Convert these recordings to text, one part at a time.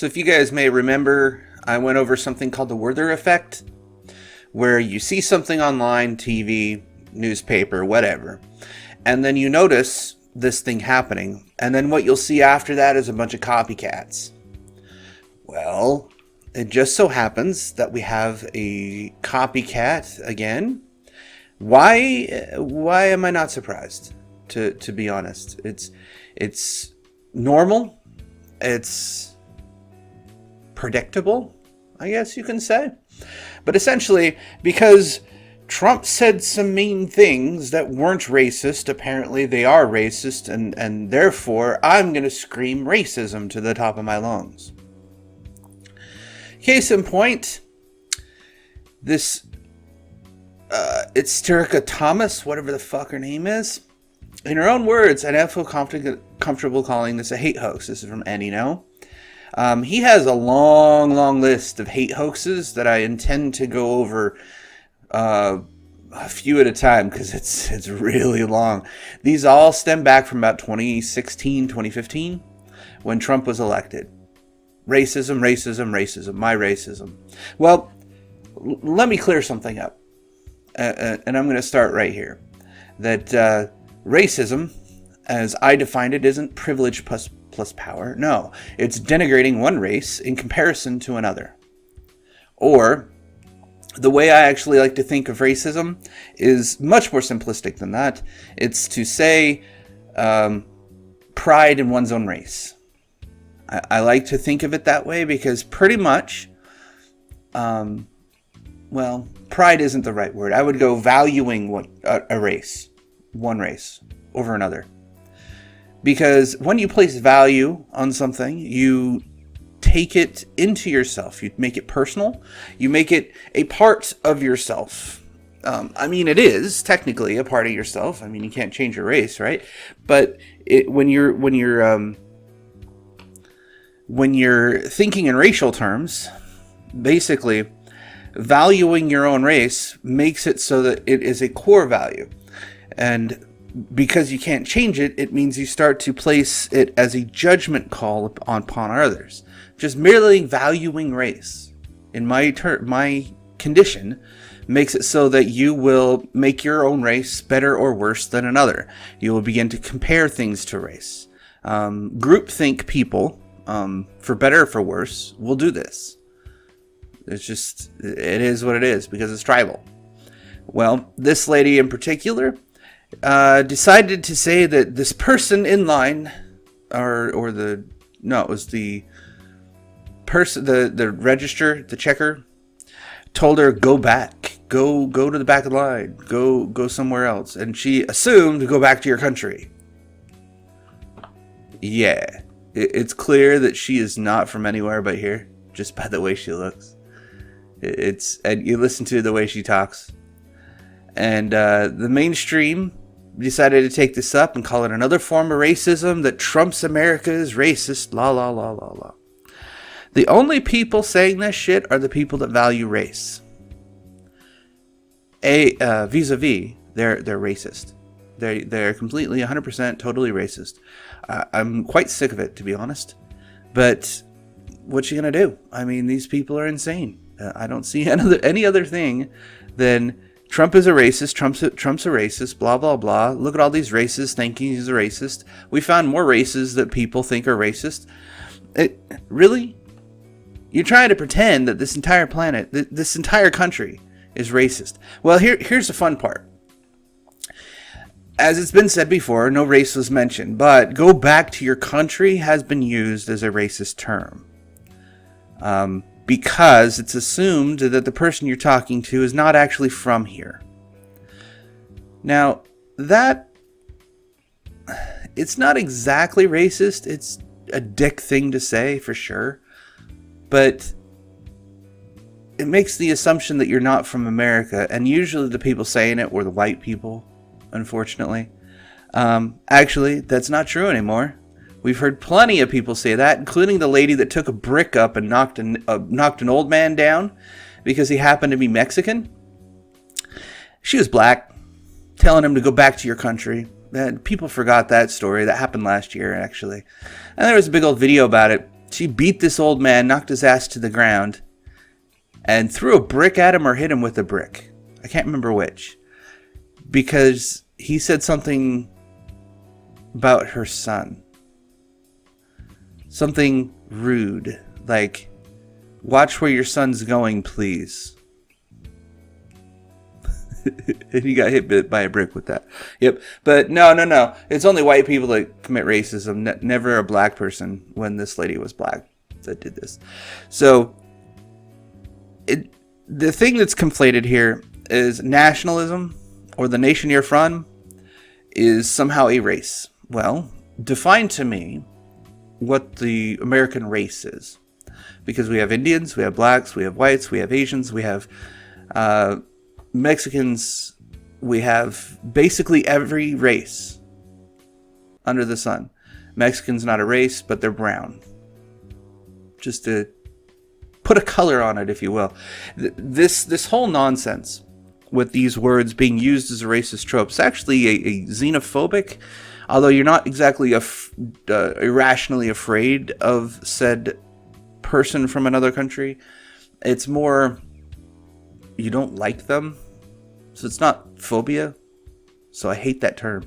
So if you guys may remember, I went over something called the Werther effect, where you see something online, TV, newspaper, whatever, and then you notice this thing happening, and then what you'll see after that is a bunch of copycats. Well, it just so happens that we have a copycat again. Why am I not surprised? To be honest, it's normal. It's predictable, I guess you can say. But essentially, because Trump said some mean things that weren't racist, apparently they are racist, and therefore I'm going to scream racism to the top of my lungs. Case in point, this it's Terica Thomas, whatever the fuck her name is. In her own words, and I feel comfortable calling this a hate hoax. This is from Anino. He has a long list of hate hoaxes that I intend to go over a few at a time because it's really long. These all stem back from about 2016, 2015 when Trump was elected. Racism, my racism. Well, let me clear something up. And I'm going to start right here. That racism, as I defined it, isn't privilege plus power. No, it's denigrating one race in comparison to another. Or, the way I actually like to think of racism is much more simplistic than that. It's to say pride in one's own race. I like to think of it that way because pretty much, well, pride isn't the right word. I would go valuing a race, one race, over another. Because when you place value on something, you take it into yourself. You make it personal. You make it a part of yourself. I mean, it is technically a part of yourself. I mean, you can't change your race, right? But when you're thinking in racial terms, basically, valuing your own race makes it so that it is a core value. And because you can't change it, it means you start to place it as a judgment call upon others. Just merely valuing race, in my condition, makes it so that you will make your own race better or worse than another. You will begin to compare things to race. Groupthink people, for better or for worse, will do this. It is what it is because it's tribal. Well, this lady in particular decided to say that this person in line, it was the person, the register, the checker, told her go back, go to the back of the line, go somewhere else, and she assumed go back to your country. Yeah, it's clear that she is not from anywhere but here, just by the way she looks. And you listen to the way she talks. And the mainstream decided to take this up and call it another form of racism, that Trump's America is racist, la la la la la. The only people saying this shit are the people that value race. Vis-a-vis, they're racist. They're completely 100% totally racist. I'm quite sick of it, to be honest. But what you gonna do? I mean, these people are insane. I don't see any other thing than Trump is a racist. Trump's a racist. Blah blah blah. Look at all these races thinking he's a racist. We found more races that people think are racist. Really? You're trying to pretend that this entire planet, this entire country, is racist. Well, here's the fun part. As it's been said before, no race was mentioned, but go back to your country has been used as a racist term. Because it's assumed that the person you're talking to is not actually from here. Now, it's not exactly racist. It's a dick thing to say, for sure. But it makes the assumption that you're not from America, and usually the people saying it were the white people, unfortunately. Actually, that's not true anymore. We've heard plenty of people say that, including the lady that took a brick up and knocked an old man down because he happened to be Mexican. She was black, telling him to go back to your country. And people forgot that story. That happened last year, actually. And there was a big old video about it. She beat this old man, knocked his ass to the ground, and threw a brick at him or hit him with a brick. I can't remember which. Because he said something about her son. Something rude. Like, watch where your son's going, please. And he got hit by a brick with that. Yep. But no. It's only white people that commit racism. Never a black person, when this lady was black, that did this. So, the thing that's conflated here is nationalism, or the nation you're from, is somehow a race. Well, define to me what the American race is. Because we have Indians, we have blacks, we have whites, we have Asians, we have Mexicans, we have basically every race under the sun. Mexicans not a race, but they're brown. Just to put a color on it, if you will. This whole nonsense with these words being used as a racist trope is actually a xenophobic, although you're not exactly irrationally afraid of said person from another country. It's more, you don't like them, so it's not phobia. So I hate that term.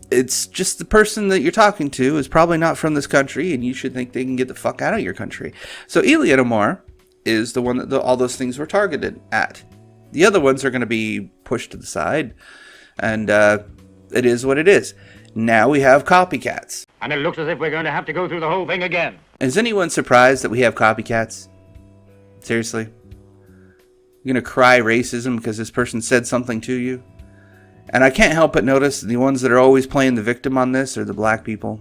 It's just the person that you're talking to is probably not from this country, and you should think they can get the fuck out of your country. So Ilhan Omar is the one that all those things were targeted at. The other ones are going to be pushed to the side, and it is what it is. Now we have copycats. And it looks as if we're going to have to go through the whole thing again. Is anyone surprised that we have copycats? Seriously? You're going to cry racism because this person said something to you? And I can't help but notice the ones that are always playing the victim on this are the black people.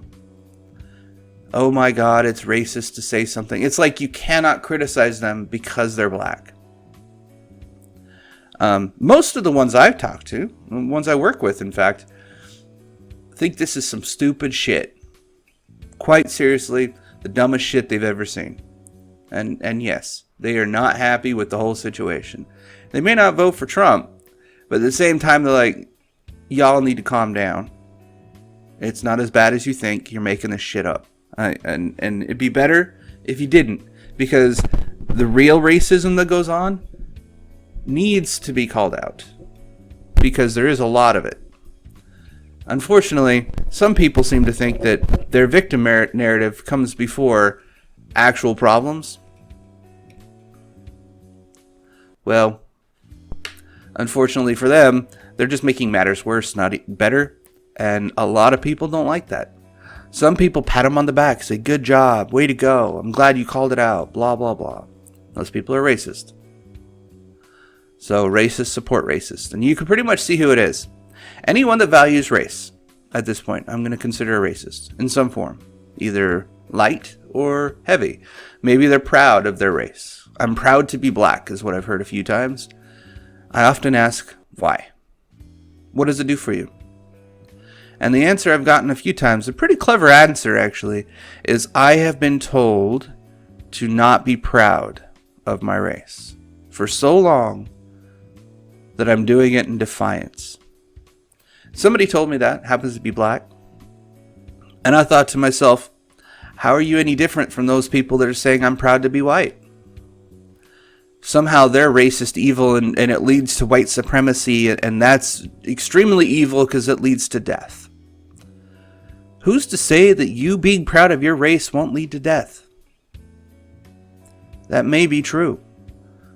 Oh my God, it's racist to say something. It's like you cannot criticize them because they're black. Most of the ones I've talked to, the ones I work with, in fact, think this is some stupid shit. Quite seriously, the dumbest shit they've ever seen. And yes, they are not happy with the whole situation. They may not vote for Trump, but at the same time, they're like, y'all need to calm down. It's not as bad as you think. You're making this shit up. And it'd be better if you didn't. Because the real racism that goes on needs to be called out. Because there is a lot of it. Unfortunately, some people seem to think that their victim narrative comes before actual problems. Well, unfortunately for them, they're just making matters worse, not better. And a lot of people don't like that. Some people pat them on the back, say, good job, way to go, I'm glad you called it out, blah, blah, blah. Those people are racist. So racists support racists. And you can pretty much see who it is. Anyone that values race, at this point, I'm going to consider a racist in some form. Either light or heavy. Maybe they're proud of their race. I'm proud to be black, is what I've heard a few times. I often ask, why? What does it do for you? And the answer I've gotten a few times, a pretty clever answer actually, is I have been told to not be proud of my race for so long that I'm doing it in defiance. Somebody told me that, happens to be black. And I thought to myself, how are you any different from those people that are saying I'm proud to be white? Somehow they're racist, evil, and it leads to white supremacy, and that's extremely evil because it leads to death. Who's to say that you being proud of your race won't lead to death? That may be true.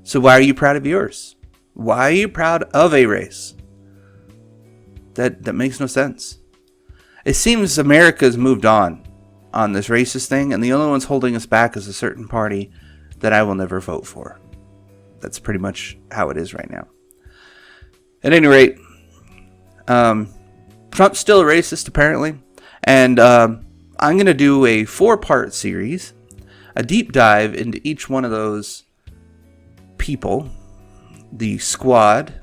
So why are you proud of yours? Why are you proud of a race? That makes no sense. It seems America's moved on this racist thing, and the only one's holding us back is a certain party that I will never vote for. That's pretty much how it is right now. At any rate, Trump's still a racist, apparently. And I'm going to do a 4-part series, a deep dive into each one of those people, the squad,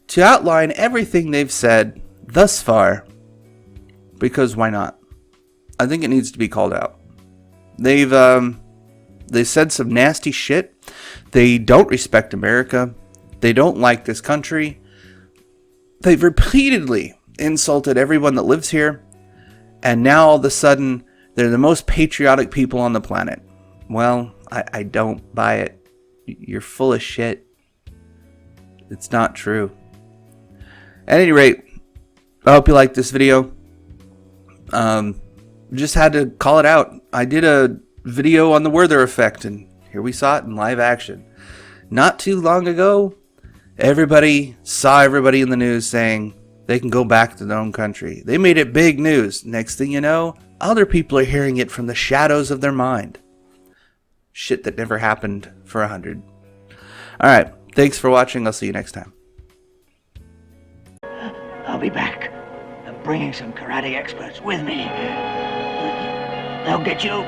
to outline everything they've said thus far. Because why not? I think it needs to be called out. They said some nasty shit. They don't respect America. They don't like this country. They've repeatedly insulted everyone that lives here. And now all of a sudden, they're the most patriotic people on the planet. Well, I don't buy it. You're full of shit. It's not true. At any rate, I hope you liked this video. Just had to call it out. I did a video on the Werther effect, and here we saw it in live action. Not too long ago, everybody saw everybody in the news saying they can go back to their own country. They made it big news. Next thing you know, other people are hearing it from the shadows of their mind. Shit that never happened for 100. Alright, thanks for watching. I'll see you next time. I'll be back. I'm bringing some karate experts with me. They'll get you